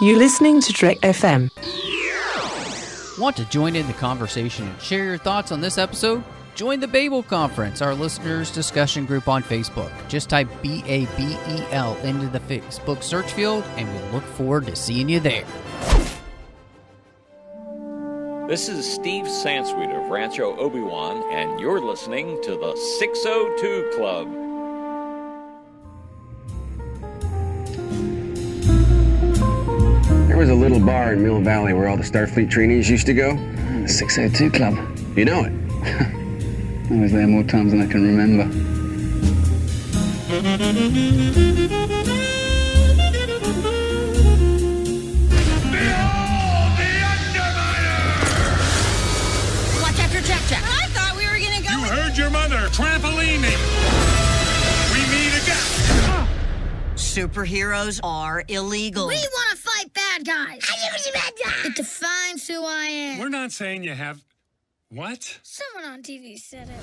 You're listening to Trek.fm. Want to join in the conversation and share your thoughts on this episode? Join the Babel Conference, our listeners' discussion group on Facebook. Just type BABEL into the Facebook search field, and we'll look forward to seeing you there. This is Steve Sansweet of Rancho Obi-Wan, and you're listening to the 602 Club. There was a little bar in Mill Valley where all the Starfleet trainees used to go. The 602 Club. You know it. I was there more times than I can remember. Watch after Jack. I thought we were gonna go. You heard your mother. Trampoline me. We meet again. Superheroes are illegal. We want to fight bad guys. It defines who I am. We're not saying you have... What? Someone on TV said it.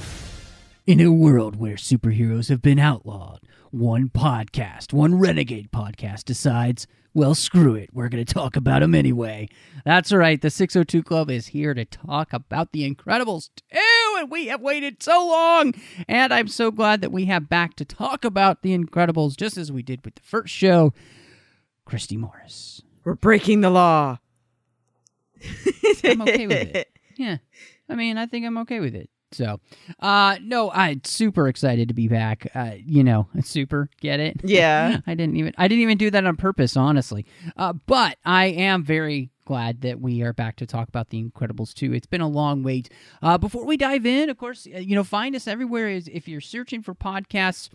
In a world where superheroes have been outlawed, one renegade podcast decides, well, screw it, we're going to talk about them anyway. That's right, the 602 Club is here to talk about The Incredibles 2, and we have waited so long, and I'm so glad that we have back to talk about The Incredibles, just as we did with the first show, Christy Morris. We're breaking the law. I'm okay with it. Yeah, I mean, I think I'm okay with it. So, no, I'm super excited to be back. Super, get it? Yeah. I didn't even do that on purpose, honestly. But I am very glad that we are back to talk about The Incredibles 2. It's been a long wait. Before we dive in, of course, find us everywhere if you're searching for podcasts.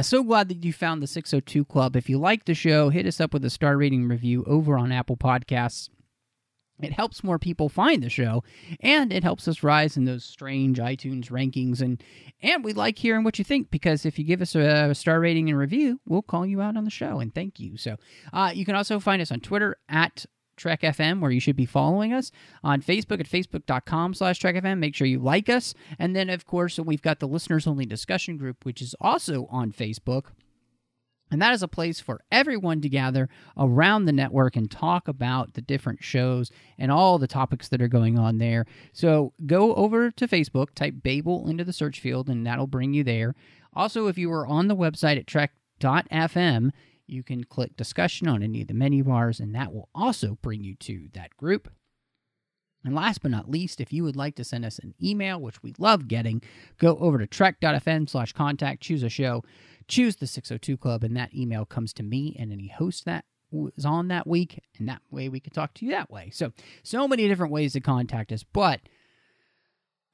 So glad that you found the 602 Club. If you like the show, hit us up with a star rating review over on Apple Podcasts. It helps more people find the show, and it helps us rise in those strange iTunes rankings, and we like hearing what you think, because if you give us a star rating and review, we'll call you out on the show, and thank you. So you can also find us on Twitter at Trek.fm, where you should be following us, on Facebook at facebook.com/TrekFM. Make sure you like us, and then, of course, we've got the listeners-only discussion group, which is also on Facebook. And that is a place for everyone to gather around the network and talk about the different shows and all the topics that are going on there. So go over to Facebook, type Babel into the search field, and that'll bring you there. Also, if you are on the website at Trek.fm, you can click discussion on any of the menu bars, and that will also bring you to that group. And last but not least, if you would like to send us an email, which we love getting, go over to Trek.fm/contact, choose a show, choose the 602 Club, and that email comes to me and any host that was on that week, and that way we can talk to you that way. So many different ways to contact us, but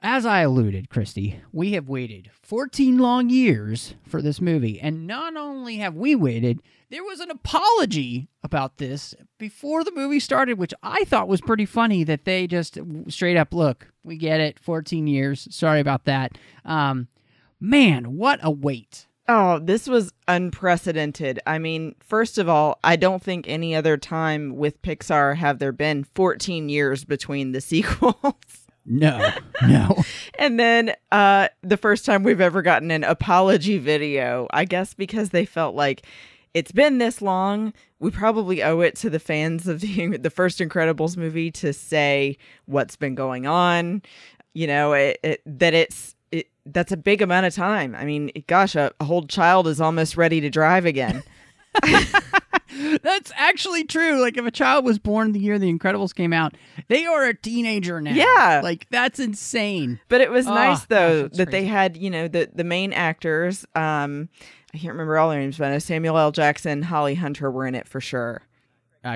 as I alluded, Christy, we have waited 14 long years for this movie, and not only have we waited, there was an apology about this before the movie started, which I thought was pretty funny, that they just straight up, look, we get it, 14 years, sorry about that. Man, what a wait. Oh, this was unprecedented. I mean, first of all, I don't think any other time with Pixar have there been 14 years between the sequels. No. And then the first time we've ever gotten an apology video, I guess because they felt like it's been this long, we probably owe it to the fans of the first Incredibles movie to say what's been going on. That's a big amount of time. I mean, gosh, a whole child is almost ready to drive again. That's actually true. Like, if a child was born the year The Incredibles came out, they are a teenager now. Yeah. Like, that's insane. But it was nice, though, that crazy. they had, the main actors. I can't remember all their names, but I know Samuel L. Jackson, Holly Hunter were in it for sure.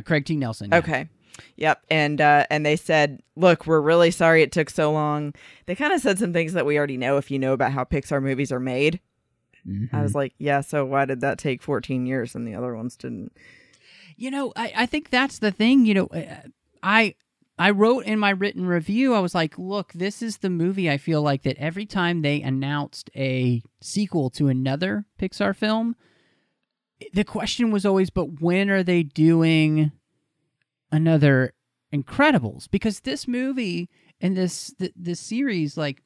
Craig T. Nelson. Yeah. Okay. Yep. And they said, look, we're really sorry it took so long. They kind of said some things that we already know if you know about how Pixar movies are made. Mm-hmm. I was like, yeah, so why did that take 14 years and the other ones didn't? I think that's the thing. I wrote in my written review, I was like, look, this is the movie I feel like that every time they announced a sequel to another Pixar film, the question was always, but when are they doing another Incredibles? Because this movie and this series, like,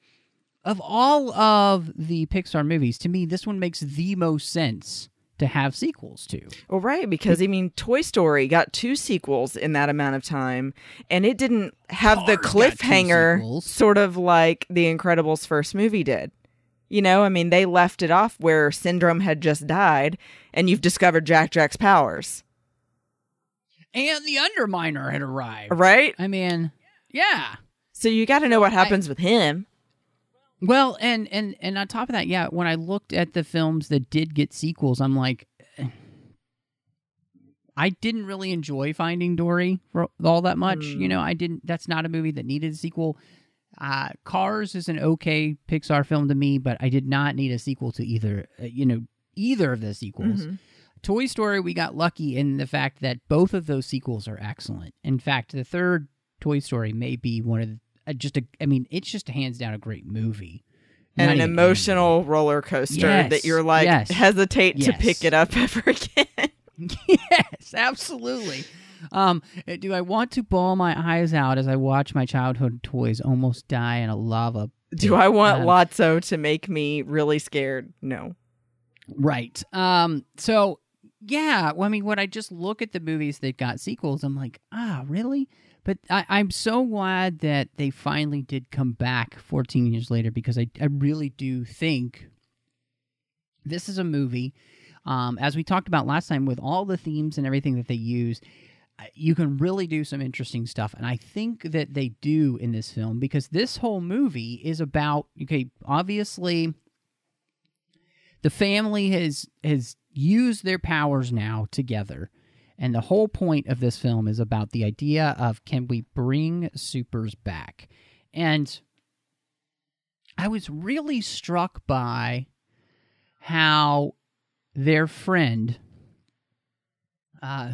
of all of the Pixar movies, to me, this one makes the most sense to have sequels to. Well, right, because, I mean, Toy Story got 2 sequels in that amount of time, and it didn't have the cliffhanger sort of like The Incredibles' first movie did. You know, I mean, they left it off where Syndrome had just died, and you've discovered Jack's powers. And the Underminer had arrived. Right? I mean, yeah. So you got to know what happens with him. Well, and on top of that, yeah, when I looked at the films that did get sequels, I'm like, I didn't really enjoy Finding Dory for all that much. You know, that's not a movie that needed a sequel. Cars is an okay Pixar film to me, but I did not need a sequel to either of the sequels. Mm-hmm. Toy Story, we got lucky in the fact that both of those sequels are excellent. In fact, the third Toy Story may be one of the, it's just hands down a great movie. And an emotional roller coaster that you're like, hesitate to pick it up ever again. Yes, absolutely. Do I want to bawl my eyes out as I watch my childhood toys almost die in a lava pit? Do I want Lotso to make me really scared? No. Right. So, yeah, well, I mean, when I just look at the movies that got sequels, I'm like, really? But I'm so glad that they finally did come back 14 years later, because I really do think this is a movie, as we talked about last time, with all the themes and everything that they use, you can really do some interesting stuff. And I think that they do in this film, because this whole movie is about, obviously the family has used their powers now together. And the whole point of this film is about the idea of, can we bring supers back? And I was really struck by how their friend,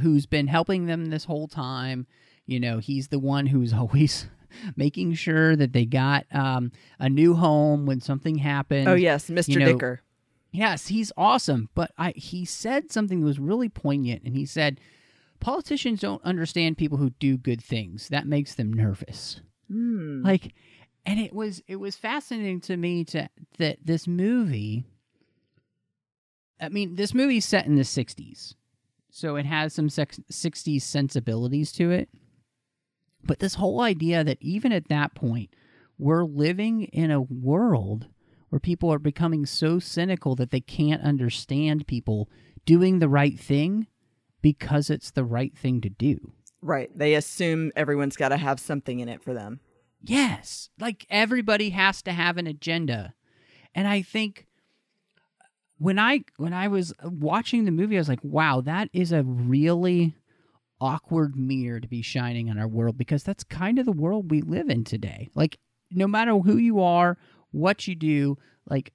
who's been helping them this whole time, he's the one who's always making sure that they got a new home when something happened. Oh, yes, Mr. Dicker. Yes, he's awesome. But he said something that was really poignant, and he said, politicians don't understand people who do good things. That makes them nervous. And it was fascinating to me that this movie, this movie's set in the 60s. So it has some 60s sensibilities to it. But this whole idea that even at that point, we're living in a world where people are becoming so cynical that they can't understand people doing the right thing because it's the right thing to do. Right. They assume everyone's got to have something in it for them. Yes. Like, everybody has to have an agenda. And I think when I was watching the movie, I was like, wow, that is a really awkward mirror to be shining on our world, because that's kind of the world we live in today. Like, no matter who you are, what you do, like,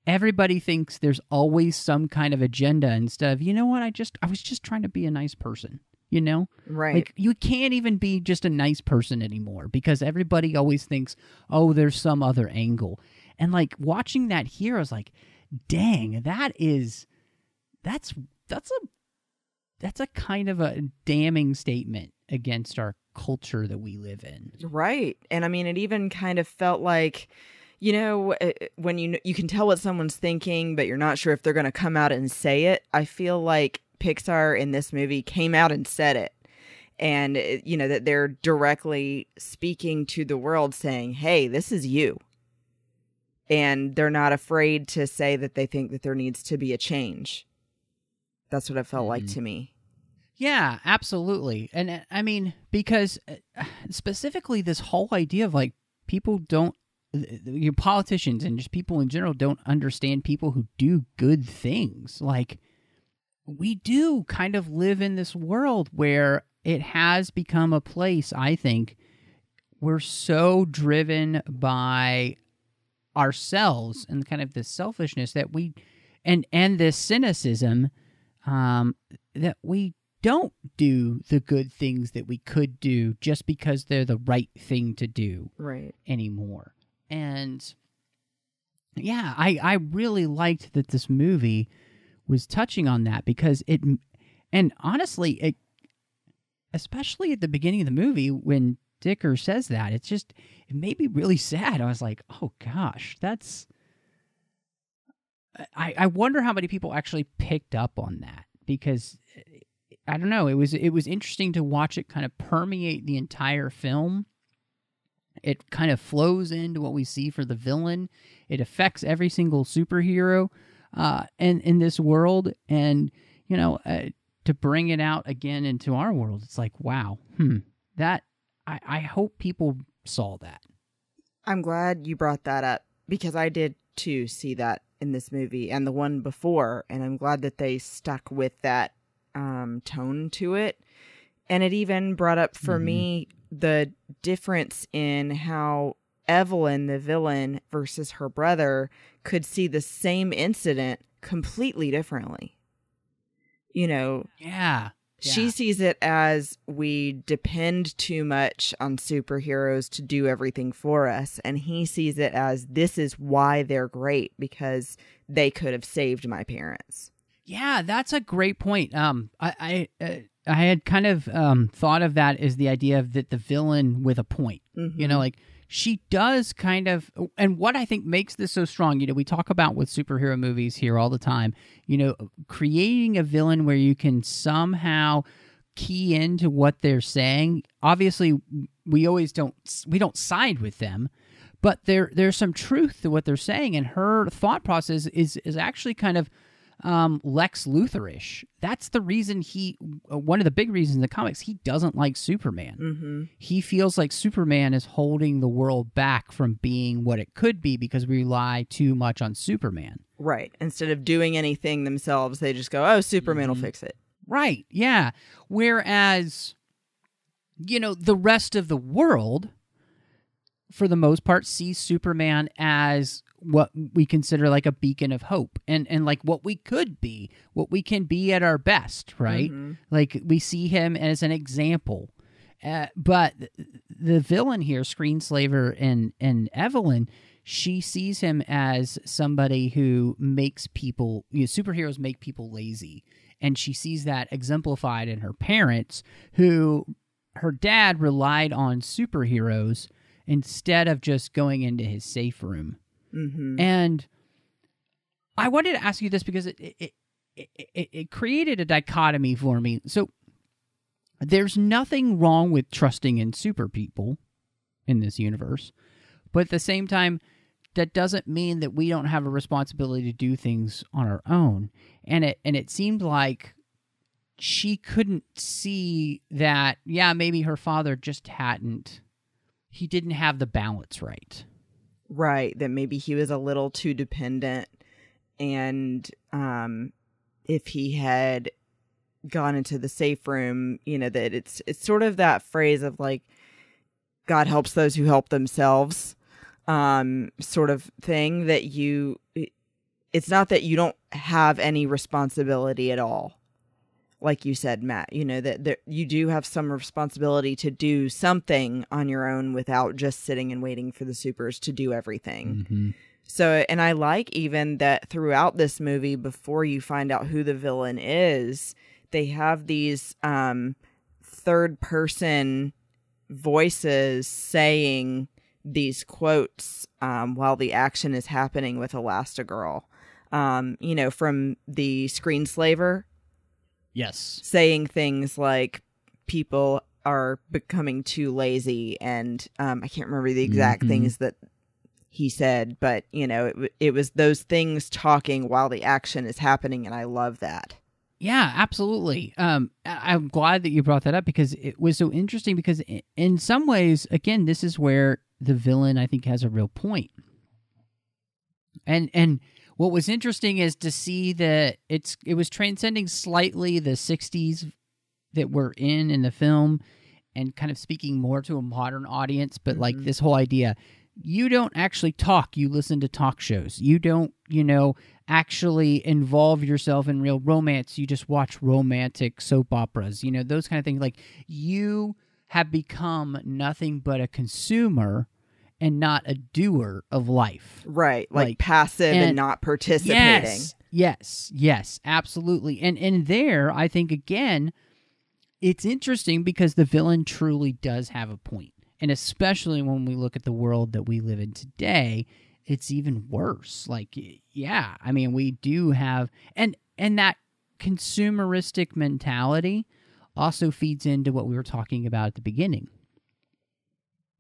everybody thinks there's always some kind of agenda instead of, I was just trying to be a nice person, Right. Like, you can't even be just a nice person anymore, because everybody always thinks, oh, there's some other angle. And, like, watching that here, I was like, dang, that's a kind of a damning statement against our culture that we live in. Right. And it even kind of felt like, when you can tell what someone's thinking, but you're not sure if they're going to come out and say it. I feel like Pixar in this movie came out and said it. And, that they're directly speaking to the world saying, hey, this is you. And they're not afraid to say that they think that there needs to be a change. That's what it felt like to me. Yeah, absolutely. And because specifically this whole idea of, like, people don't, your politicians and just people in general don't understand people who do good things. Like, we do kind of live in this world where it has become a place, I think, we're so driven by ourselves and kind of the selfishness that we, and this cynicism, that we don't do the good things that we could do just because they're the right thing to do anymore. And yeah, I really liked that this movie was touching on that, because and honestly, it, especially at the beginning of the movie when Dicker says that, it made me really sad. I was like, oh gosh, I wonder how many people actually picked up on that, because I don't know. It was interesting to watch it kind of permeate the entire film. It kind of flows into what we see for the villain. It affects every single superhero in this world, and to bring it out again into our world, it's like, wow, that I hope people saw that. I'm glad you brought that up, because I did too see that in this movie and the one before, and I'm glad that they stuck with that tone to it. And it even brought up for me the difference in how Evelyn, the villain, versus her brother could see the same incident completely differently. She sees it as we depend too much on superheroes to do everything for us, and he sees it as this is why they're great, because they could have saved my parents. Yeah, that's a great point. I had kind of thought of that as the idea of that the villain with a point. Like she does kind of, and what I think makes this so strong, we talk about with superhero movies here all the time, creating a villain where you can somehow key into what they're saying. Obviously, we don't side with them, but there's some truth to what they're saying, and her thought process is actually kind of Lex Luthor-ish. That's the reason one of the big reasons in the comics, he doesn't like Superman. He feels like Superman is holding the world back from being what it could be because we rely too much on Superman. Right. Instead of doing anything themselves, they just go, oh, Superman will fix it. Right. Yeah. Whereas, the rest of the world, for the most part, sees Superman as what we consider like a beacon of hope and like what we could be, what we can be at our best, right? Like we see him as an example. But the villain here, Screenslaver and Evelyn, she sees him as somebody who makes people, superheroes make people lazy. And she sees that exemplified in her parents, who her dad relied on superheroes instead of just going into his safe room. And I wanted to ask you this because it created a dichotomy for me. So there's nothing wrong with trusting in super people in this universe, but at the same time, that doesn't mean that we don't have a responsibility to do things on our own. And it seemed like she couldn't see that, maybe her father just he didn't have the balance right. Right, that maybe he was a little too dependent, and if he had gone into the safe room, that it's sort of that phrase of like, God helps those who help themselves, sort of thing, that it's not that you don't have any responsibility at all. Like you said, Matt, that you do have some responsibility to do something on your own without just sitting and waiting for the supers to do everything. So, and I like even that throughout this movie, before you find out who the villain is, they have these third person voices saying these quotes while the action is happening with Elastigirl. From the Screenslaver. Yes. Saying things like people are becoming too lazy, and I can't remember the exact things that he said, but it was those things talking while the action is happening, and I love that. Yeah, absolutely. I'm glad that you brought that up, because it was so interesting, because in some ways, again, this is where the villain, I think, has a real point. And what was interesting is to see that it was transcending slightly the 60s that we're in the film, and kind of speaking more to a modern audience. But like this whole idea, you don't actually talk, you listen to talk shows. You don't, actually involve yourself in real romance. You just watch romantic soap operas, those kind of things. Like, you have become nothing but a consumer and not a doer of life. Right, like passive and not participating. Yes, absolutely. And there, I think, again, it's interesting because the villain truly does have a point. And especially when we look at the world that we live in today, it's even worse. Like, yeah, I mean, we do have, and that consumeristic mentality also feeds into what we were talking about at the beginning.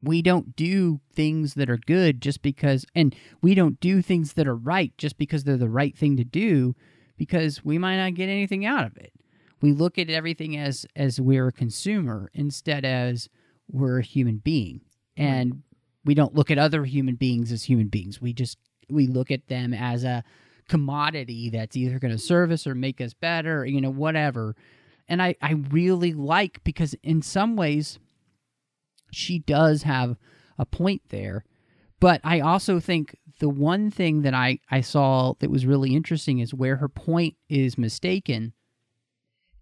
We don't do things that are good just because, and we don't do things that are right just because they're the right thing to do, because we might not get anything out of it. We look at everything as we're a consumer instead as we're a human being. And we don't look at other human beings as human beings. We look at them as a commodity that's either going to serve us or make us better, whatever. And I really like, because in some ways she does have a point there. But I also think the one thing that I saw that was really interesting is where her point is mistaken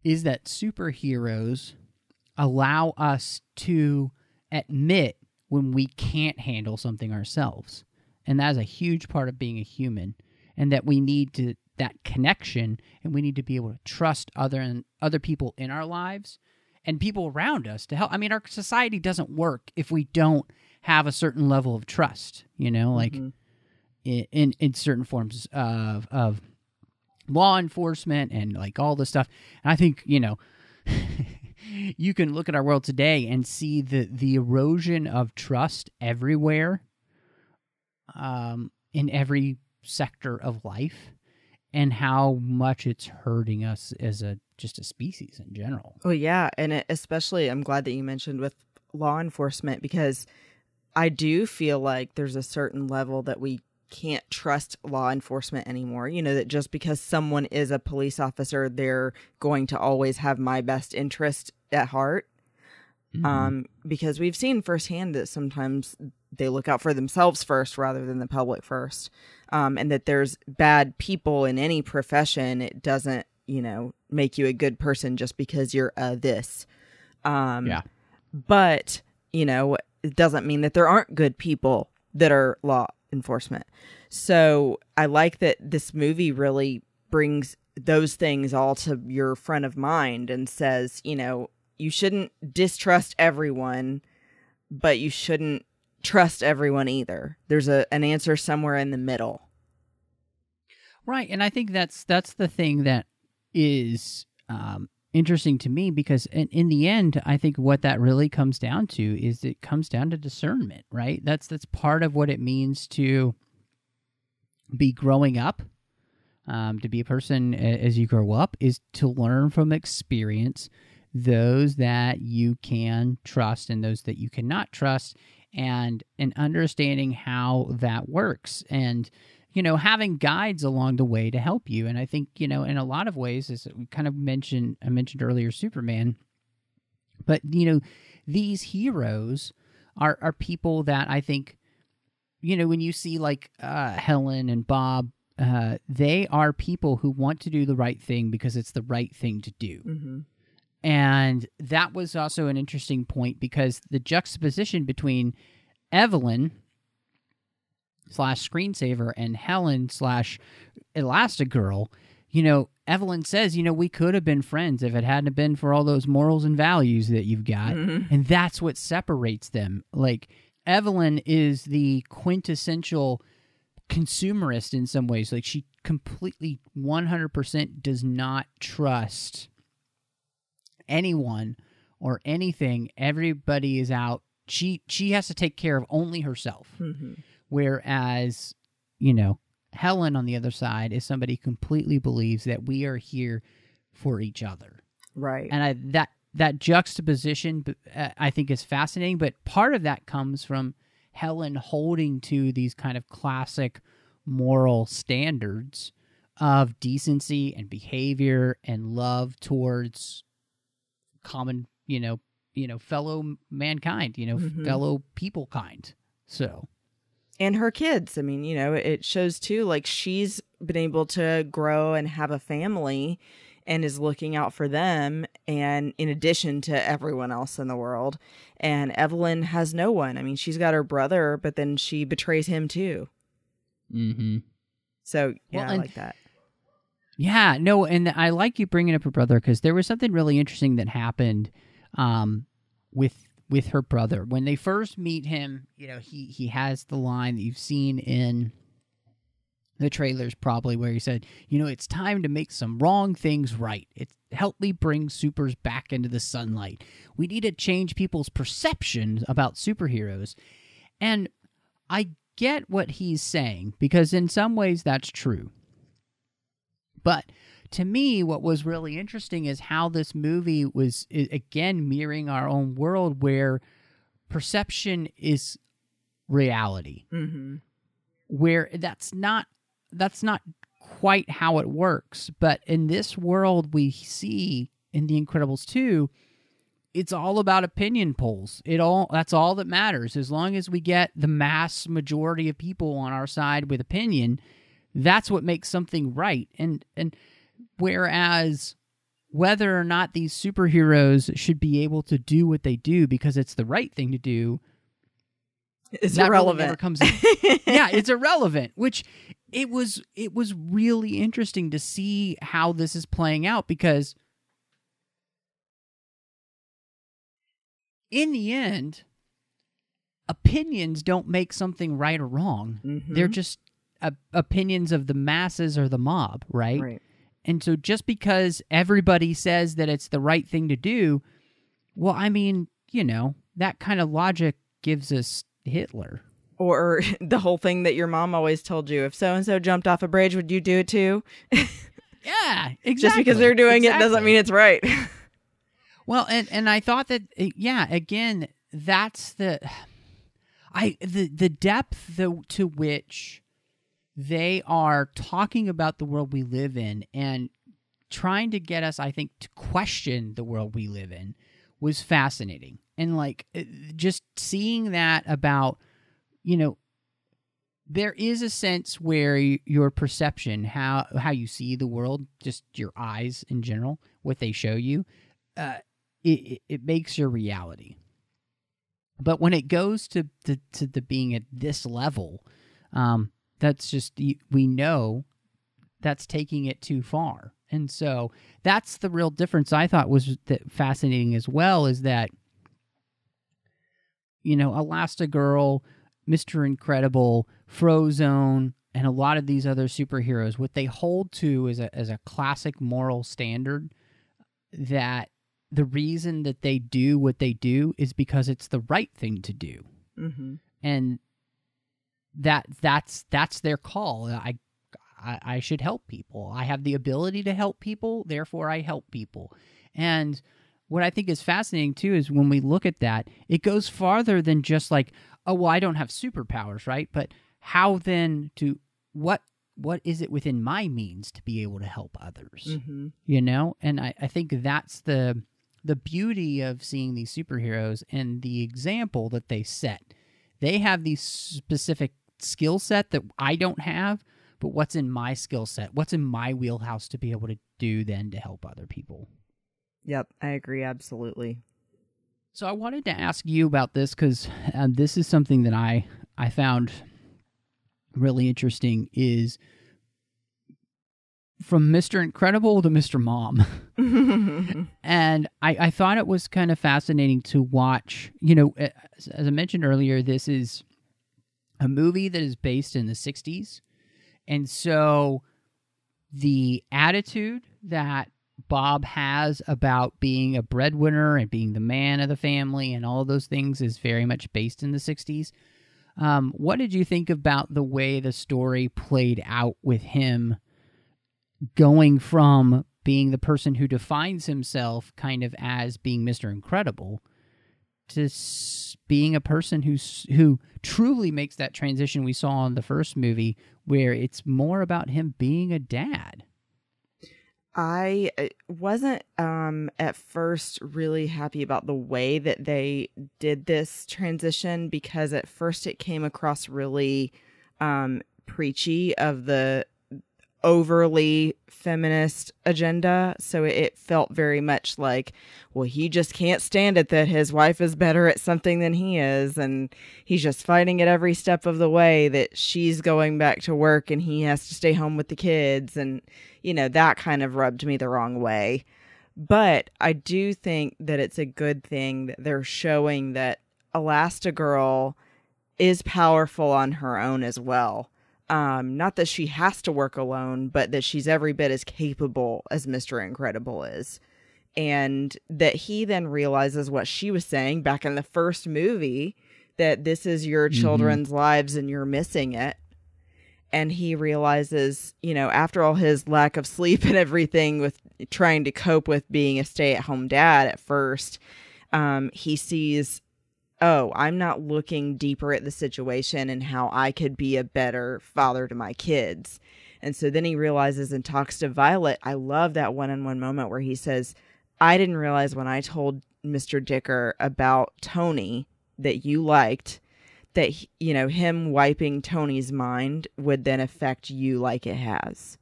is that superheroes allow us to admit when we can't handle something ourselves. And that is a huge part of being a human, and that we need that connection, and we need to be able to trust other people in our lives and people around us to help. I mean, our society doesn't work if we don't have a certain level of trust, like in certain forms of law enforcement and like all this stuff. And I think, you can look at our world today and see the erosion of trust everywhere, in every sector of life, and how much it's hurting us as just a species in general. Oh, yeah. And especially, I'm glad that you mentioned with law enforcement, because I do feel like there's a certain level that we can't trust law enforcement anymore. That just because someone is a police officer, they're going to always have my best interest at heart. Mm-hmm. Because we've seen firsthand that sometimes they look out for themselves first rather than the public first. And that there's bad people in any profession. It doesn't, make you a good person just because you're this. Yeah. But, it doesn't mean that there aren't good people that are law enforcement. So I like that this movie really brings those things all to your front of mind and says, you shouldn't distrust everyone, but you shouldn't trust everyone either. There's an answer somewhere in the middle. Right, and I think that's the thing that is interesting to me, because in the end, I think what that really comes down to is it comes down to discernment, right? That's part of what it means to be growing up, to be a person as you grow up, is to learn from experience those that you can trust and those that you cannot trust, and understanding how that works, and having guides along the way to help you. And I think, in a lot of ways, as we kind of I mentioned earlier, Superman, but, these heroes are people that I think, when you see like Helen and Bob, they are people who want to do the right thing because it's the right thing to do. Mm-hmm. And that was also an interesting point, because the juxtaposition between Evelyn / screensaver and Helen / Elastigirl, Evelyn says, we could have been friends if it hadn't been for all those morals and values that you've got. Mm-hmm. And that's what separates them. Like, Evelyn is the quintessential consumerist in some ways. Like, she completely 100% does not trust anyone or anything. Everybody is out. She has to take care of only herself. Mm-hmm. Whereas, Helen on the other side is somebody who completely believes that we are here for each other. Right. And that juxtaposition, I think, is fascinating. But part of that comes from Helen holding to these kind of classic moral standards of decency and behavior and love towards common, fellow mankind, mm-hmm. fellow people kind. So. And her kids. I mean, it shows too, like, she's been able to grow and have a family and is looking out for them, and in addition to everyone else in the world. And Evelyn has no one. I mean, she's got her brother, but then she betrays him too. Mm-hmm. So, yeah, well, I like that. Yeah, no, and I like you bringing up her brother, because there was something really interesting that happened with her brother. When they first meet him, he has the line that you've seen in the trailers probably where he said, it's time to make some wrong things right. It's help me bring supers back into the sunlight. We need to change people's perceptions about superheroes. And I get what he's saying, because in some ways that's true. But to me, what was really interesting is how this movie was, again, mirroring our own world where perception is reality. Mm-hmm. Where that's not quite how it works. But in this world we see in The Incredibles 2, it's all about opinion polls. That's all that matters. As long as we get the mass majority of people on our side with opinion, that's what makes something right. And whereas whether or not these superheroes should be able to do what they do because it's the right thing to do, it's irrelevant. Really never comes in. Yeah, it's irrelevant, which it was really interesting to see how this is playing out, because in the end, opinions don't make something right or wrong. Mm-hmm. They're just opinions of the masses or the mob, right? Right. And so just because everybody says that it's the right thing to do, well, I mean, that kind of logic gives us Hitler. Or the whole thing that your mom always told you, if so-and-so jumped off a bridge, would you do it too? Yeah, exactly. Just because they're doing it doesn't mean it's right. Well, and I thought that, again, that's the depth to which they are talking about the world we live in and trying to get us, I think, to question the world we live in was fascinating. And just seeing that about, there is a sense where your perception, how you see the world, just your eyes in general, what they show you, it makes your reality. But when it goes to the being at this level, that's just, we know that's taking it too far. And so that's the real difference I thought was fascinating as well, is that, Elastigirl, Mr. Incredible, Frozone, and a lot of these other superheroes, what they hold to is a classic moral standard, that the reason that they do what they do is because it's the right thing to do. Mm-hmm. And that's their call. I should help people. I have the ability to help people, therefore I help people. And what I think is fascinating too is when we look at that, it goes farther than just like, oh, well, I don't have superpowers, right? But how then what is it within my means to be able to help others? Mm-hmm. And I think that's the beauty of seeing these superheroes and the example that they set. They have these specific skill set that I don't have, but what's in my skill set? What's in my wheelhouse to be able to do then to help other people? Yep, I agree, absolutely. So I wanted to ask you about this because this is something that I found really interesting, is from Mr. Incredible to Mr. Mom. And I thought it was kind of fascinating to watch. As I mentioned earlier, this is a movie that is based in the 60s. And so the attitude that Bob has about being a breadwinner and being the man of the family and all of those things is very much based in the 60s. What did you think about the way the story played out with him going from being the person who defines himself kind of as being Mr. Incredible to being a person who truly makes that transition we saw in the first movie, where it's more about him being a dad? I wasn't at first really happy about the way that they did this transition, because at first it came across really preachy of the overly feminist agenda. So it felt very much like, well, he just can't stand it that his wife is better at something than he is, and he's just fighting at every step of the way that she's going back to work and he has to stay home with the kids. And that kind of rubbed me the wrong way. But I do think that it's a good thing that they're showing that Elastigirl is powerful on her own as well. not that she has to work alone, but that she's every bit as capable as Mr. Incredible is. And that he then realizes what she was saying back in the first movie, that this is your children's lives and you're missing it. And he realizes, you know, after all his lack of sleep and everything with trying to cope with being a stay-at-home dad at first, he sees, oh, I'm not looking deeper at the situation and how I could be a better father to my kids. And so then he realizes and talks to Violet. I love that one-on-one moment where he says, I didn't realize when I told Mr. Dicker about Tony that you liked, that, you know, him wiping Tony's mind would then affect you like it has.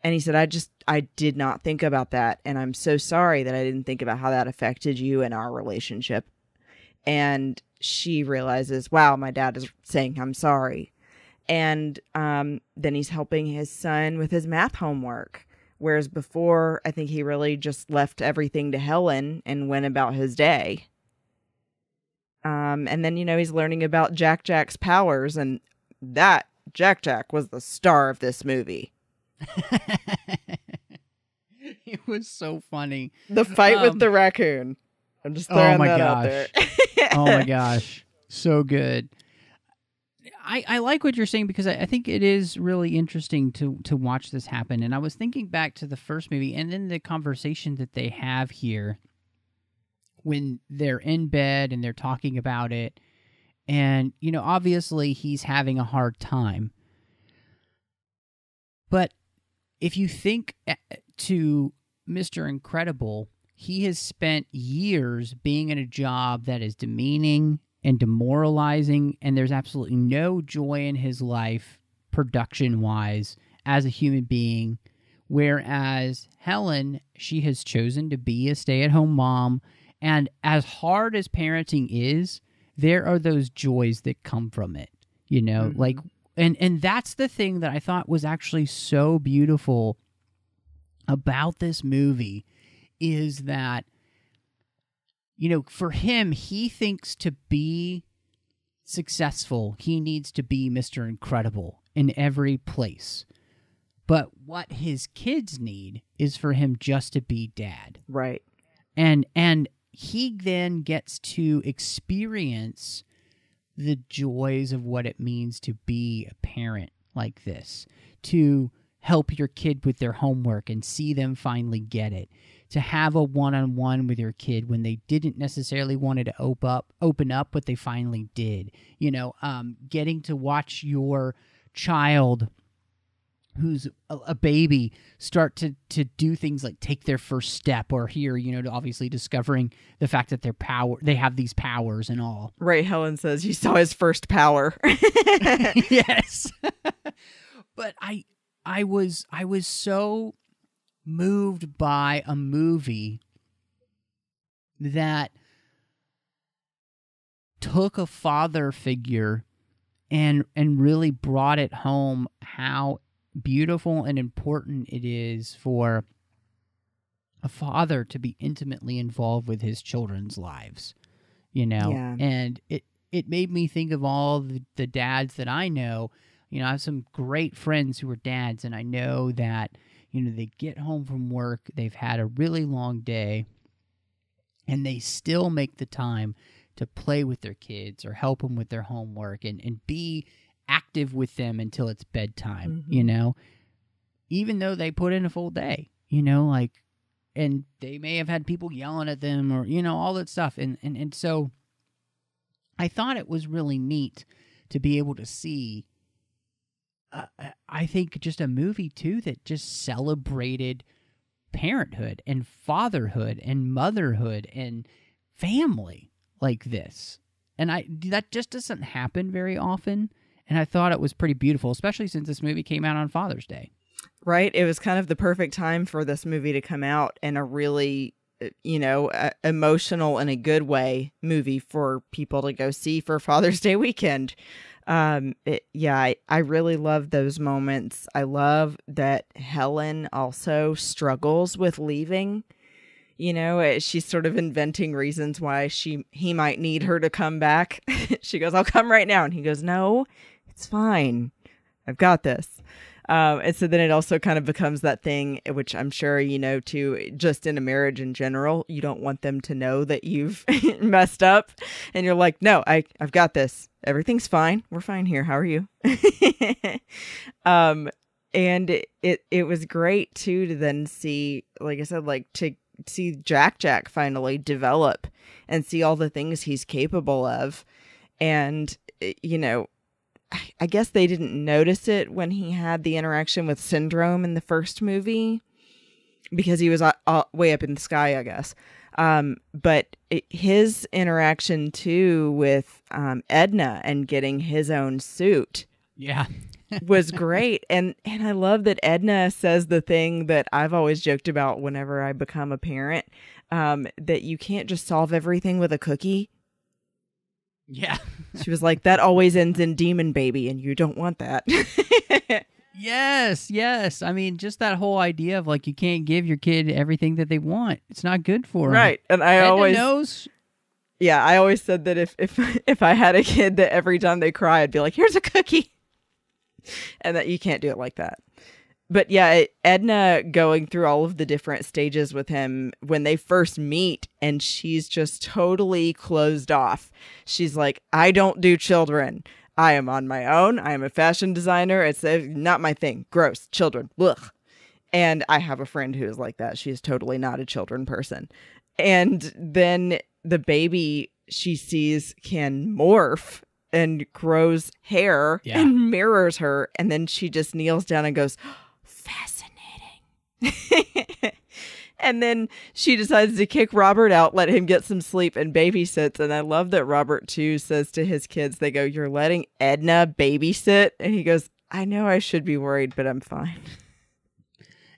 And he said, I did not think about that. And I'm so sorry that I didn't think about how that affected you and our relationship. And she realizes, wow, my dad is saying I'm sorry. And then he's helping his son with his math homework. Whereas before, I think he really just left everything to Helen and went about his day. And then, you know, he's learning about Jack's powers, and that Jack was the star of this movie. It was so funny. The fight with the raccoon. I'm just throwing that out there. Oh my gosh. So good. I like what you're saying, because I think it is really interesting to watch this happen. And I was thinking back to the first movie and then the conversation that they have here when they're in bed and they're talking about it. And, you know, obviously he's having a hard time. But if you think to Mr. Incredible, he has spent years being in a job that is demeaning and demoralizing, and there's absolutely no joy in his life, production-wise, as a human being, whereas Helen, she has chosen to be a stay-at-home mom, and as hard as parenting is, there are those joys that come from it, you know, like, and that's the thing that I thought was actually so beautiful about this movie, is that, you know, for him, he thinks to be successful, he needs to be Mr. Incredible in every place. But what his kids need is for him just to be dad. Right. And he then gets to experience the joys of what it means to be a parent like this, to help your kid with their homework and see them finally get it, to have a one-on-one with your kid when they didn't necessarily want it to open up, but they finally did. You know, getting to watch your child who's a baby start to do things like take their first step, or here, you know, obviously discovering the fact that they have these powers and all. Right, Helen says you saw his first power. Yes. But I was so moved by a movie that took a father figure and really brought it home how beautiful and important it is for a father to be intimately involved with his children's lives, you know. Yeah. And it made me think of all the dads that I know. You know, I have some great friends who are dads, and I know that, you know, they get home from work, they've had a really long day, and they still make the time to play with their kids or help them with their homework and be active with them until it's bedtime, you know, even though they put in a full day, you know, like, and they may have had people yelling at them or, you know, all that stuff. And so I thought it was really neat to be able to see, I think, just a movie, too, that just celebrated parenthood and fatherhood and motherhood and family like this. And that just doesn't happen very often. And I thought it was pretty beautiful, especially since this movie came out on Father's Day. Right. It was kind of the perfect time for this movie to come out, and a really, you know, emotional in a good way movie for people to go see for Father's Day weekend. I really love those moments. I love that Helen also struggles with leaving. You know, she's sort of inventing reasons why he might need her to come back. She goes, I'll come right now. And he goes, no, it's fine. I've got this. And so then it also kind of becomes that thing, which I'm sure, too, just in a marriage in general, you don't want them to know that you've messed up. And you're like, no, I've got this. Everything's fine. We're fine here. How are you? And it was great, too, to then see, like I said, to see Jack finally develop and see all the things he's capable of. And, I guess they didn't notice it when he had the interaction with Syndrome in the first movie because he was way up in the sky, I guess. But his interaction, too, with Edna and getting his own suit. Yeah. was great. And I love that Edna says the thing that I've always joked about whenever I become a parent, that you can't just solve everything with a cookie. Yeah. She was like, that always ends in demon baby, and you don't want that. Yes. I mean, just that whole idea of you can't give your kid everything that they want. It's not good for them. Right. And I Edna always knows. Yeah, I always said that if I had a kid that every time they cry, I'd be like, here's a cookie. And that you can't do it like that. But yeah, Edna going through all of the different stages with him when they first meet, and she's just totally closed off. She's like, I don't do children. I am on my own. I am a fashion designer. It's not my thing. Gross. Children. Ugh. And I have a friend who is like that. She is totally not a children person. And then the baby she sees can morph and grows hair and mirrors her. And then she just kneels down and goes, fascinating. And then she decides to kick Robert out, let him get some sleep, and babysits. And I love that Robert, too, says to his kids, they go, you're letting Edna babysit? And he goes, I know I should be worried, but I'm fine.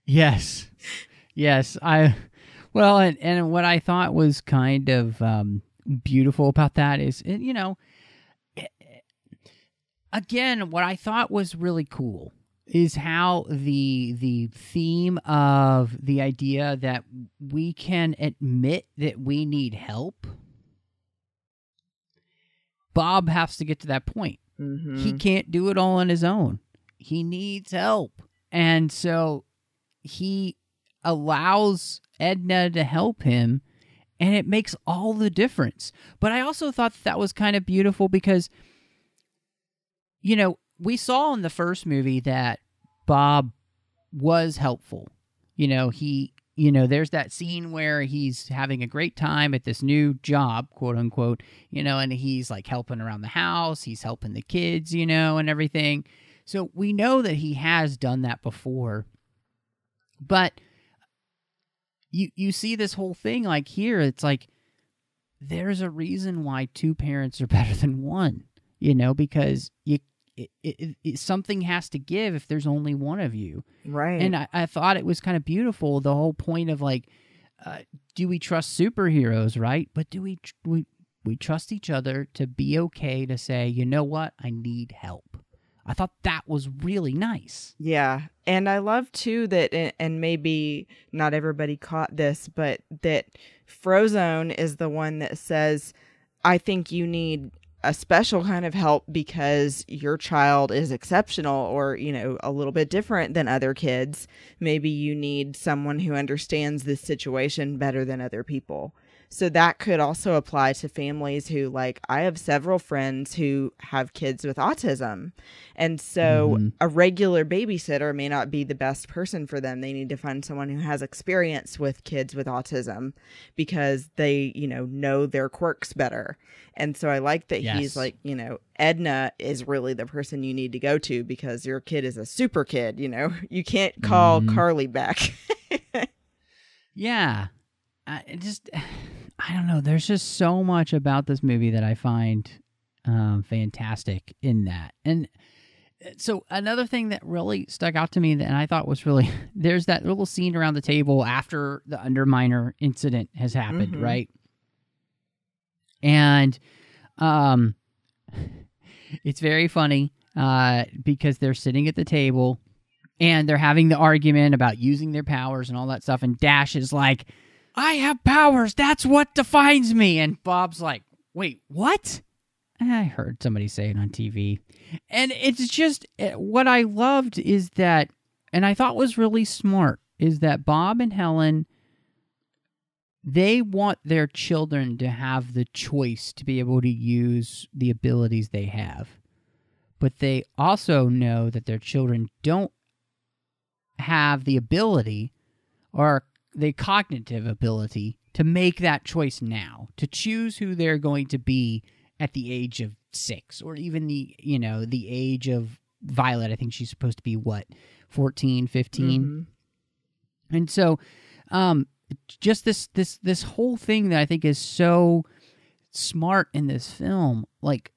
Yes. And what I thought was kind of beautiful about that is, again, what I thought was really cool is how the theme of the idea that we can admit that we need help. Bob has to get to that point. Mm-hmm. He can't do it all on his own. He needs help. And so he allows Edna to help him, and it makes all the difference. But I also thought that was kind of beautiful because, we saw in the first movie that Bob was helpful. There's that scene where he's having a great time at this new job, quote unquote, and he's helping around the house, he's helping the kids, and everything. So we know that he has done that before. But you see this whole thing here, it's there's a reason why two parents are better than one, because something has to give if there's only one of you. Right. And I thought it was kind of beautiful, the whole point of do we trust superheroes, right? But do we trust each other to be okay to say, you know what, I need help. I thought that was really nice. Yeah. And I love too that, and maybe not everybody caught this, but that Frozone is the one that says, I think you need a special kind of help because your child is exceptional or, a little bit different than other kids. Maybe you need someone who understands this situation better than other people. So that could also apply to families who, I have several friends who have kids with autism. And so a regular babysitter may not be the best person for them. They need to find someone who has experience with kids with autism because they, know their quirks better. And so I like that he's Edna is really the person you need to go to because your kid is a super kid, You can't call Carly back. Yeah. I don't know. There's just so much about this movie that I find fantastic in that. And so another thing that really stuck out to me and I thought was really, there's that little scene around the table after the Underminer incident has happened, right? And it's very funny because they're sitting at the table and they're having the argument about using their powers and all that stuff. And Dash is like, I have powers. That's what defines me. And Bob's like, wait, what? I heard somebody say it on TV. And it's just, what I loved is that, and I thought was really smart, is that Bob and Helen, they want their children to have the choice to be able to use the abilities they have. But they also know that their children don't have the ability or the cognitive ability to make that choice now, to choose who they're going to be at the age of 6, or even the age of Violet. I think she's supposed to be 14, 15. Mm-hmm. And so just this whole thing that I think is so smart in this film, like,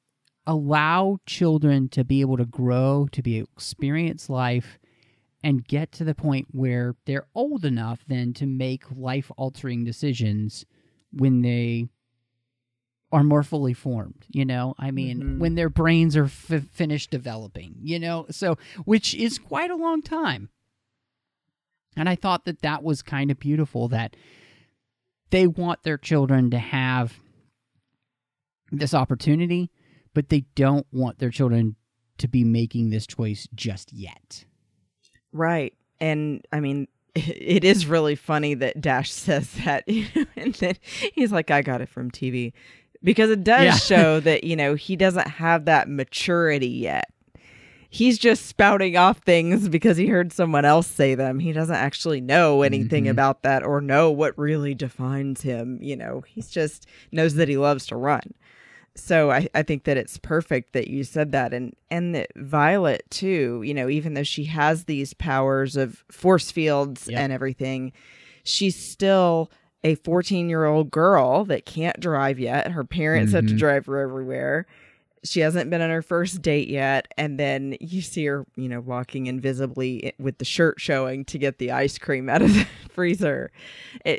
allow children to be able to grow, to experience life, and get to the point where they're old enough then to make life-altering decisions when they are more fully formed, I mean, when their brains are finished developing, so, which is quite a long time. And I thought that was kind of beautiful, that they want their children to have this opportunity, but they don't want their children to be making this choice just yet. Right. And I mean, it is really funny that Dash says that, and then he's like, I got it from TV, because it does show that, he doesn't have that maturity yet. He's just spouting off things because he heard someone else say them. He doesn't actually know anything about that or know what really defines him. He's just knows that he loves to run. So I think that it's perfect that you said that. And that Violet, too, even though she has these powers of force fields and everything, she's still a 14-year-old girl that can't drive yet. Her parents have to drive her everywhere. She hasn't been on her first date yet. And then you see her, walking invisibly with the shirt showing to get the ice cream out of the freezer.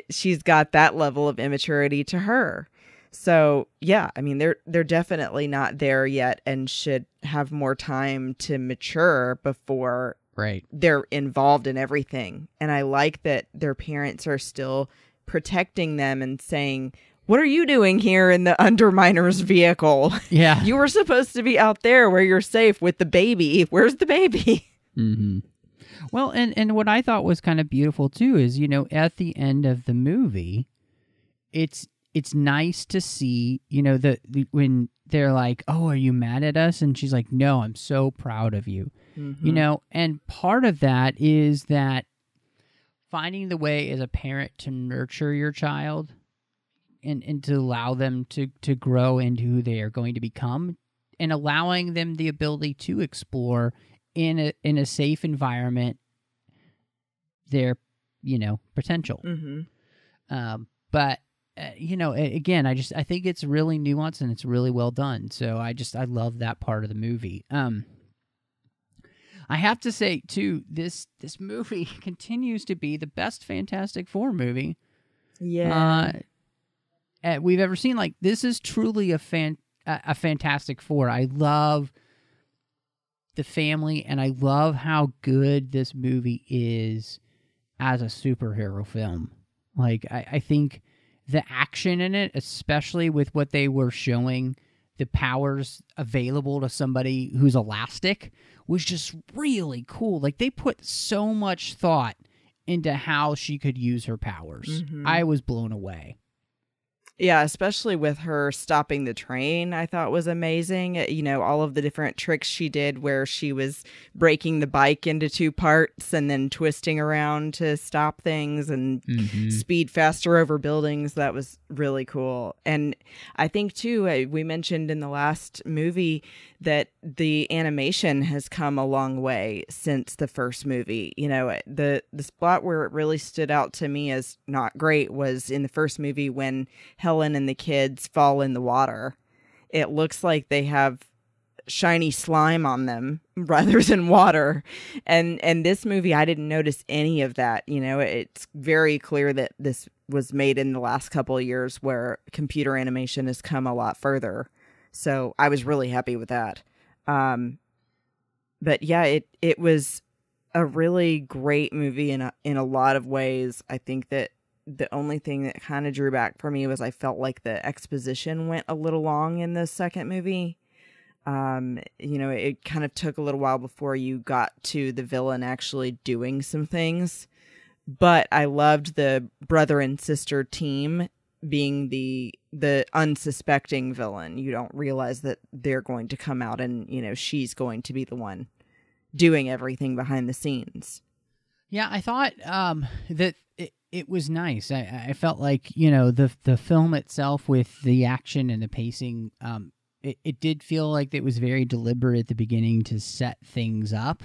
She's got that level of immaturity to her. So, yeah, I mean, they're definitely not there yet and should have more time to mature before they're involved in everything. And I like that their parents are still protecting them and saying, what are you doing here in the Underminer's vehicle? Yeah. You were supposed to be out there where you're safe with the baby. Where's the baby? Mm-hmm. Well, and what I thought was kind of beautiful, too, is, at the end of the movie, it's nice to see, when they're like, oh, are you mad at us? And she's like, no, I'm so proud of you. And part of that is that finding the way as a parent to nurture your child and to allow them to grow into who they are going to become, and allowing them the ability to explore in a safe environment their, potential. But again, I think it's really nuanced and it's really well done. So I love that part of the movie. I have to say too, this movie continues to be the best Fantastic Four movie. Yeah. We've ever seen. Like, this is truly a Fantastic Four. I love the family, and I love how good this movie is as a superhero film. Like, I think the action in it, especially with what they were showing, the powers available to somebody who's elastic, was just really cool. Like, they put so much thought into how she could use her powers. I was blown away. Yeah, especially with her stopping the train, I thought was amazing. All of the different tricks she did where she was breaking the bike into 2 parts and then twisting around to stop things and speed faster over buildings. That was really cool. And I think, too, we mentioned in the last movie that the animation has come a long way since the first movie. The spot where it really stood out to me as not great was in the first movie when Helen and the kids fall in the water. It looks like they have shiny slime on them rather than water. And this movie, I didn't notice any of that. It's very clear that this was made in the last couple of years where computer animation has come a lot further. So I was really happy with that. But yeah, it was a really great movie in a lot of ways. I think that the only thing that kind of drew back for me was I felt like the exposition went a little long in the second movie. It kind of took a little while before you got to the villain actually doing some things. But I loved the brother and sister team being the unsuspecting villain. You don't realize that they're going to come out and, she's going to be the one doing everything behind the scenes. Yeah, I thought that it was nice. I felt like, the film itself with the action and the pacing, it did feel like it was very deliberate at the beginning to set things up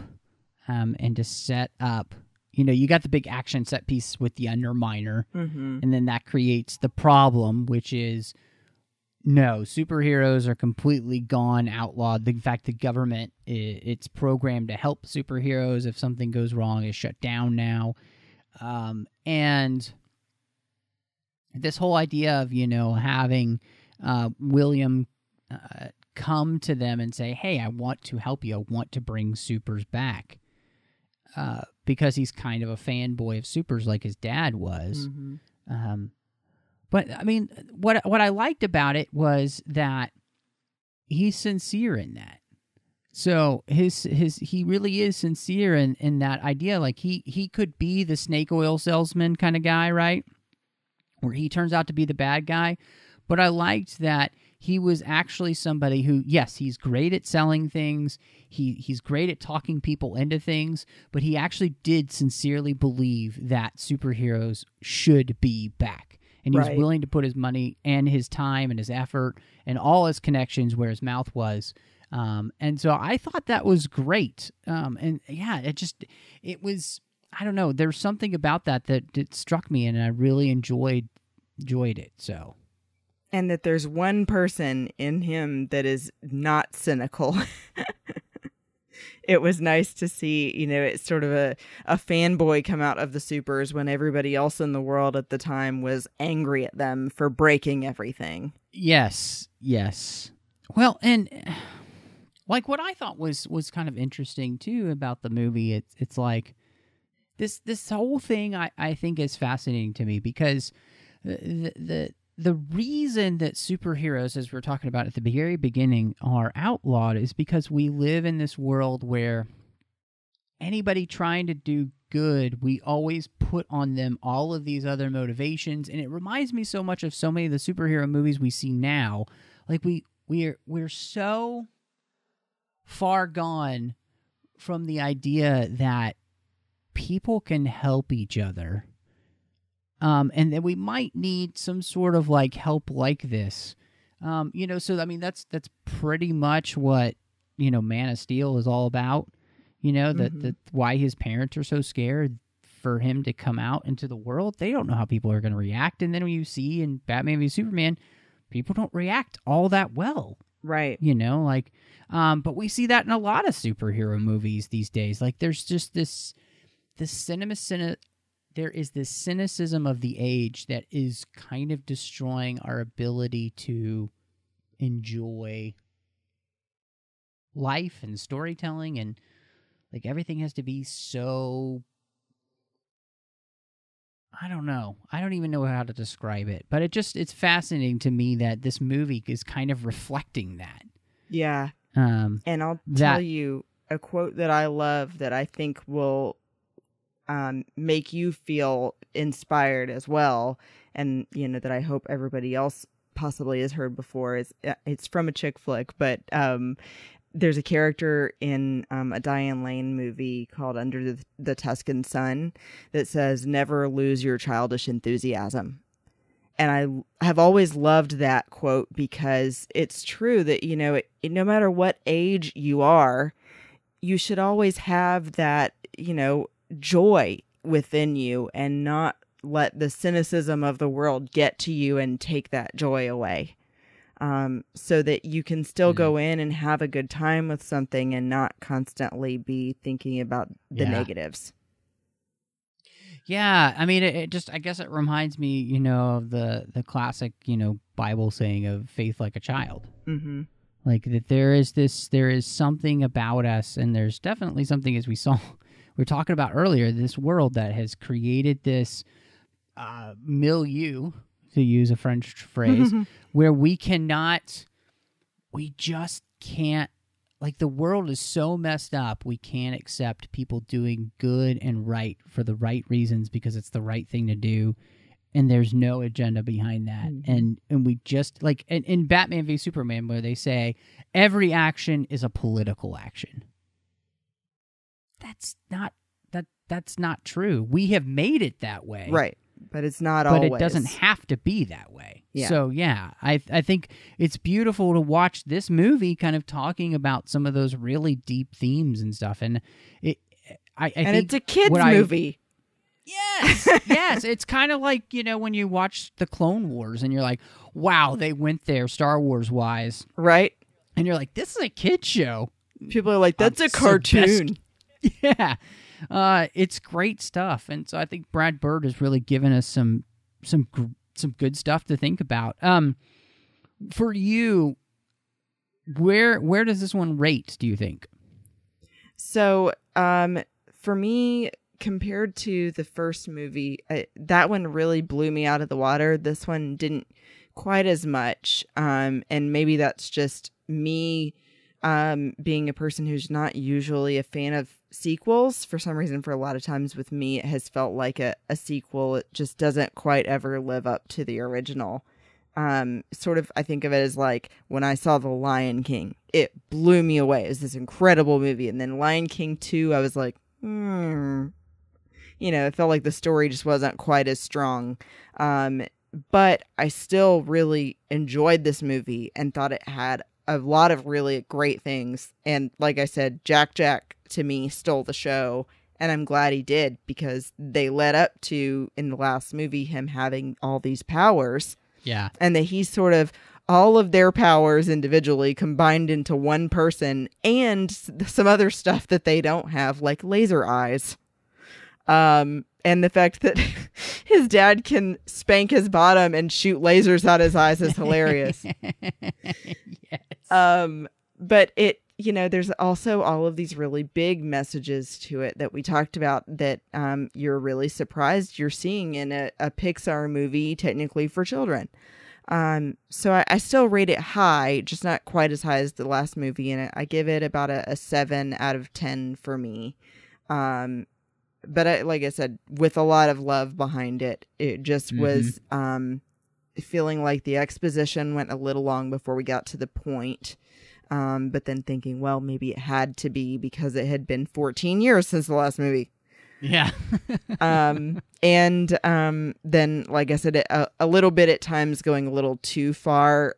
and to set up, you got the big action set piece with the Underminer, and then that creates the problem, which is, no, superheroes are completely gone, outlawed. In fact, the government, it's programmed to help superheroes. If something goes wrong, is shut down now. And this whole idea of, having William come to them and say, hey, I want to help you. I want to bring supers back. Because he's kind of a fanboy of supers like his dad was. But I mean, what I liked about it was that he's sincere in that. So he really is sincere in that idea. Like he could be the snake oil salesman kind of guy, right? Where he turns out to be the bad guy. But I liked that he was actually somebody who, yes, he's great at selling things. He's great at talking people into things, but he actually did sincerely believe that superheroes should be back. And he's willing to put his money and his time and his effort and all his connections where his mouth was. And so I thought that was great. And yeah, it was, I don't know, there's something about that struck me, and I really enjoyed it. So. And that there's one person in him that is not cynical. It was nice to see, it's sort of a fanboy come out of the supers when everybody else in the world at the time was angry at them for breaking everything. Yes. Well, and like what I thought was kind of interesting too about the movie, it's like this whole thing I think is fascinating to me, because the reason that superheroes, as we're talking about at the very beginning, are outlawed is because we live in this world where anybody trying to do good, we always put on them all of these other motivations. And it reminds me so much of so many of the superhero movies we see now. Like we're so far gone from the idea that people can help each other. And that we might need some sort of like help like this. So I mean that's pretty much what, Man of Steel is all about. That why his parents are so scared for him to come out into the world. They don't know how people are going to react. And then when you see in Batman v Superman, people don't react all that well. Right. But we see that in a lot of superhero movies these days. Like there's just there is this cynicism of the age that is kind of destroying our ability to enjoy life and storytelling, and like everything has to be so, I don't know. I don't even know how to describe it, but it's fascinating to me that this movie is kind of reflecting that. Yeah. And I'll tell you a quote that I love that I think will make you feel inspired as well, and that I hope everybody else possibly has heard before. It's from a chick flick, but there's a character in a Diane Lane movie called Under the Tuscan Sun that says, "Never lose your childish enthusiasm." And I have always loved that quote because it's true that no matter what age you are, you should always have that joy within you and not let the cynicism of the world get to you and take that joy away, so that you can still go in and have a good time with something and not constantly be thinking about the negatives. Yeah, I mean, I guess it reminds me, of the classic, Bible saying of faith like a child. Mm-hmm. Like that there is something about us, and there's definitely something, as we were talking about earlier, this world that has created this milieu, to use a French phrase, where we just can't, like, the world is so messed up, we can't accept people doing good and right for the right reasons because it's the right thing to do, and there's no agenda behind that. And we just, like, in Batman v Superman, where they say every action is a political action. That's not true. We have made it that way. Right. But it's not always. But it doesn't have to be that way. Yeah. So, yeah, I think it's beautiful to watch this movie kind of talking about some of those really deep themes and stuff. And I think it's a kid's movie. Yes, yes. It's kind of like, when you watch the Clone Wars and you're like, wow, they went there Star Wars-wise. Right. And you're like, this is a kid's show. People are like, that's a cartoon. Yeah. It's great stuff, and so I think Brad Bird has really given us some good stuff to think about. For you, where does this one rate, do you think? So, for me, compared to the first movie, that one really blew me out of the water. This one didn't quite as much, and maybe that's just me being a person who's not usually a fan of sequels. For some reason, for a lot of times with me, it has felt like a sequel. It just doesn't quite ever live up to the original. Sort of, I think of it as like when I saw The Lion King, it blew me away. It was this incredible movie. And then Lion King 2, I was like, it felt like the story just wasn't quite as strong. But I still really enjoyed this movie and thought it had a lot of really great things. And like I said, Jack to me stole the show, and I'm glad he did, because they led up to, in the last movie, him having all these powers. Yeah. And that he's sort of all of their powers individually combined into one person, and some other stuff that they don't have, like laser eyes. And the fact that his dad can spank his bottom and shoot lasers out his eyes is hilarious. Yes. But it, there's also all of these really big messages to it that we talked about that you're really surprised you're seeing in a Pixar movie, technically for children. So I still rate it high, just not quite as high as the last movie. And I give it about a 7 out of 10 for me. But like I said, with a lot of love behind it, it just was feeling like the exposition went a little long before we got to the point. But then thinking, well, maybe it had to be because it had been 14 years since the last movie. Yeah. And then, like I said, a little bit at times going a little too far,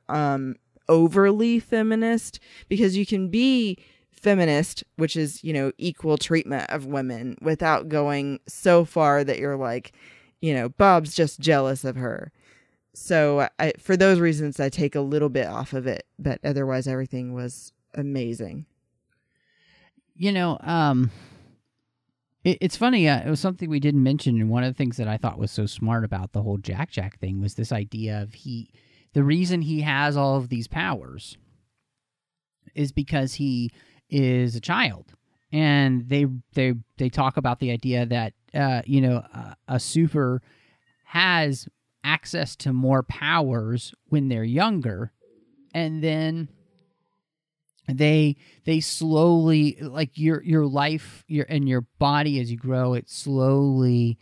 overly feminist, because you can be feminist, which is, equal treatment of women, without going so far that you're like, Bob's just jealous of her. So for those reasons, I take a little bit off of it, but otherwise everything was amazing. It's funny. It was something we didn't mention, and one of the things that I thought was so smart about the whole Jack thing was this idea of the reason he has all of these powers is because he is a child, and they talk about the idea that a super has access to more powers when they're younger, and then they slowly, like your life, and your body as you grow, it slowly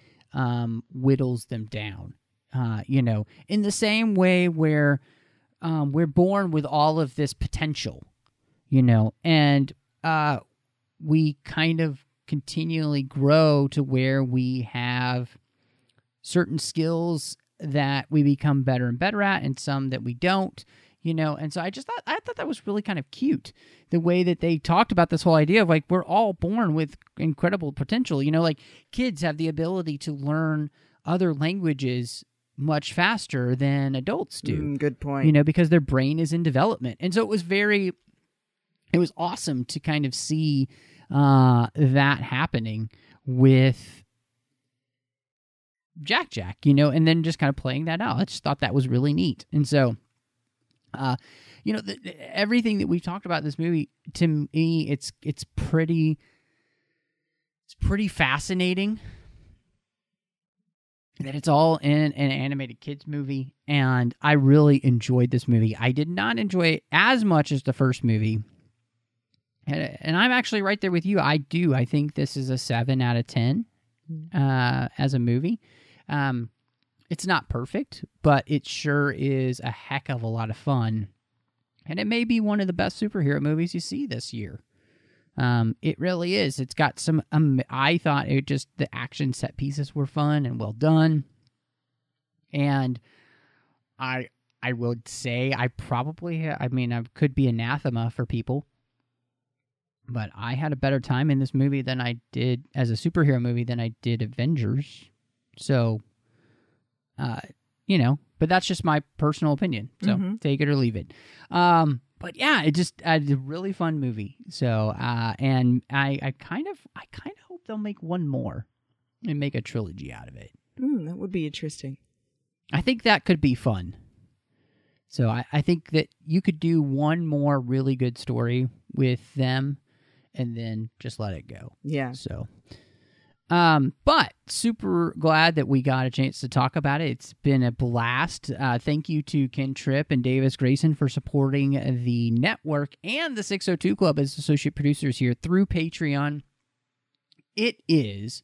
whittles them down. In the same way where we're born with all of this potential, and we kind of continually grow to where we have certain skills that we become better and better at, and some that we don't, and so I thought that was really kind of cute, the way that they talked about this whole idea of like, we're all born with incredible potential, like kids have the ability to learn other languages much faster than adults do. Good point. Because their brain is in development. And so it was awesome to kind of see that happening with Jack, and then just kind of playing that out. I just thought that was really neat. And so, everything that we've talked about in this movie, to me, it's pretty fascinating. that it's all in an animated kids movie, and I really enjoyed this movie. I did not enjoy it as much as the first movie, and I'm actually right there with you. I do. I think this is a 7 out of 10 as a movie. It's not perfect, but it sure is a heck of a lot of fun, and it may be one of the best superhero movies you see this year. It really is. It's got some, I thought the action set pieces were fun and well done. And I would say I could be anathema for people, but I had a better time in this movie than I did as a superhero movie than I did Avengers. So, but that's just my personal opinion. So take it or leave it. But yeah, it's a really fun movie. So, and I kind of hope they'll make one more and make a trilogy out of it. That would be interesting. I think that could be fun. So I think that you could do one more really good story with them and then just let it go. Yeah. So, but super glad that we got a chance to talk about it. It's been a blast. Thank you to Ken Tripp and Davis Grayson for supporting the network and the 602 Club as associate producers here through Patreon. It's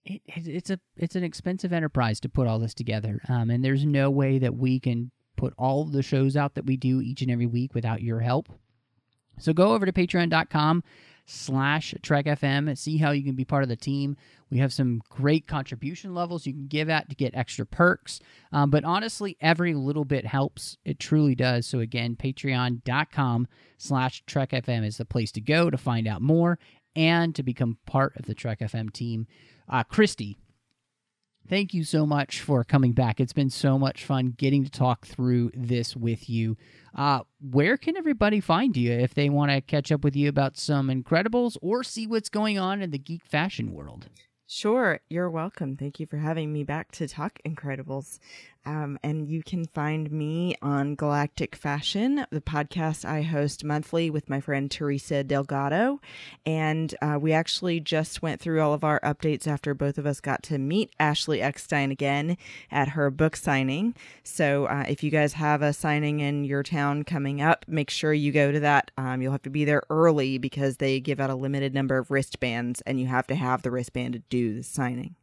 an expensive enterprise to put all this together, and there's no way that we can put all of the shows out that we do each and every week without your help. So go over to patreon.com/Trek.fm. See how you can be part of the team. We have some great contribution levels you can give at to get extra perks. But honestly, every little bit helps. It truly does. So again, patreon.com/Trek.fm is the place to go to find out more and to become part of the Trek FM team. Christy, thank you so much for coming back. It's been so much fun getting to talk through this with you. Where can everybody find you if they want to catch up with you about some Incredibles or see what's going on in the geek fashion world? Sure. You're welcome. Thank you for having me back to talk Incredibles. And you can find me on Galactic Fashion, the podcast I host monthly with my friend Teresa Delgado. And we actually just went through all of our updates after both of us got to meet Ashley Eckstein again at her book signing. So if you guys have a signing in your town coming up, make sure you go to that. You'll have to be there early because they give out a limited number of wristbands, and you have to have the wristband to do the signing.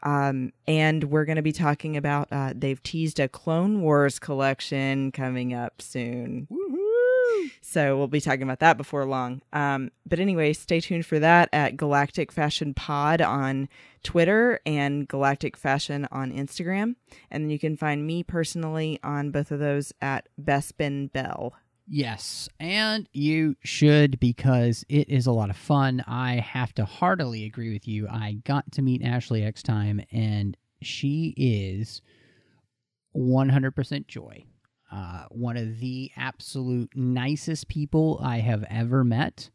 And we're going to be talking about, they've teased a Clone Wars collection coming up soon. Woo-hoo! So we'll be talking about that before long. But anyway, stay tuned for that at Galactic Fashion Pod on Twitter and Galactic Fashion on Instagram. And then you can find me personally on both of those at Bespin Bell. Yes, and you should, because it is a lot of fun. I have to heartily agree with you. I got to meet Ashley Eckstein, and she is 100% joy. One of the absolute nicest people I have ever met.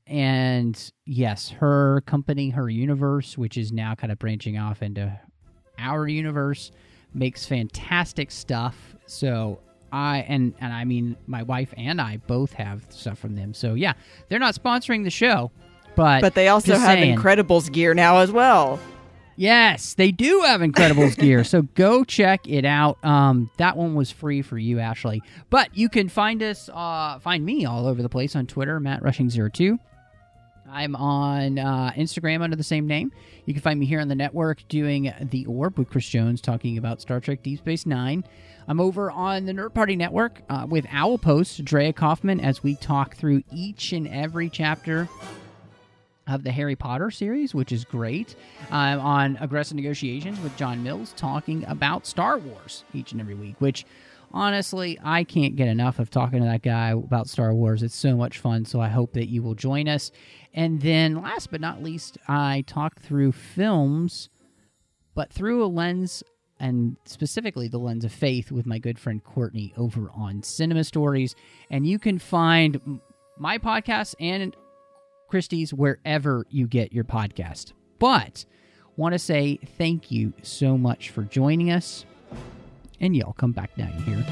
And yes, her company, her universe, which is now kind of branching off into our universe, makes fantastic stuff. So I mean, my wife and I both have stuff from them. So yeah, they're not sponsoring the show, but they also have Incredibles gear now as well. Yes, they do have Incredibles gear. So go check it out. That one was free for you, Ashley. But you can find me all over the place on Twitter, MattRushing02. I'm on Instagram under the same name. You can find me here on the network doing The Orb with Chris Jones, talking about Star Trek Deep Space Nine. I'm over on the Nerd Party Network with Owl Post, Drea Kaufman, as we talk through each and every chapter of the Harry Potter series, which is great. I'm on Aggressive Negotiations with John Mills, talking about Star Wars each and every week, which honestly, I can't get enough of talking to that guy about Star Wars. It's so much fun, so I hope that you will join us. And then last but not least, I talk through films, but through a lens, and specifically the lens of faith, with my good friend Courtney over on Cinema Stories. And you can find my podcast and Christie's wherever you get your podcast. But want to say thank you so much for joining us. And y'all come back now, you hear?